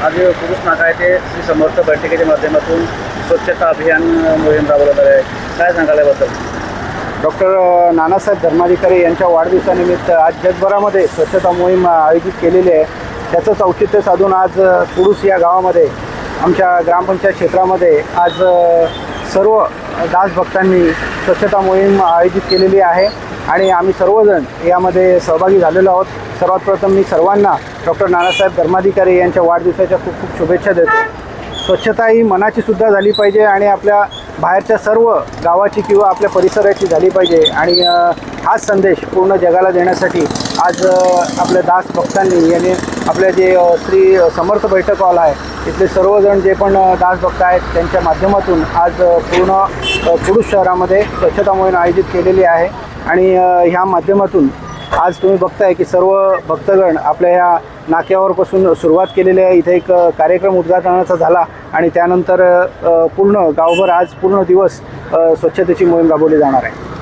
आज पुरुष नाका येथे श्री समर्थ बैठकीच्या माध्यमातून स्वच्छता अभियान मोहीम राबवण्यात आली आहे. काय सांगाल याबद्दल? डॉक्टर नानासाहेब धर्माधिकारी यांच्या वाढदिवसानिमित्त आज जगभरामध्ये स्वच्छता मोहीम आयोजित केलेली आहे. त्याचंच औचित्य साधून आज पुरुष या गावामध्ये आमच्या ग्रामपंचायत क्षेत्रामध्ये आज सर्व दासभक्तांनी स्वच्छता मोहीम आयोजित केलेली आहे आणि आम्ही सर्वजण यामध्ये सहभागी झालेलो आहोत. सर्वात प्रथम मी सर्वांना डॉक्टर नानासाहेब धर्माधिकारी यांच्या वाढदिवसाच्या खूप खूप शुभेच्छा देतो. स्वच्छता ही मनाची सुद्धा झाली पाहिजे आणि आपल्या बाहेरच्या सर्व गावाची किंवा आपल्या परिसराची झाली पाहिजे आणि हाच संदेश पूर्ण जगाला देण्यासाठी आज आपल्या दासभक्तांनी यांनी आपल्या जे श्री समर्थ बैठक हॉल आहे इथले सर्वजण जे पण दासभक्त आहेत त्यांच्या माध्यमातून आज पूर्ण पुरुष शहरामध्ये स्वच्छता मोहीम आयोजित केलेली आहे आणि ह्या माध्यमातून आज तुम्ही बघताय की सर्व भक्तगण आपल्या ह्या नाक्यावरपासून सुरुवात केलेली आहे. इथे एक कार्यक्रम उद्घाटनाचा झाला आणि त्यानंतर पूर्ण गावभर आज पूर्ण दिवस स्वच्छतेची मोहीम राबवली जाणार आहे.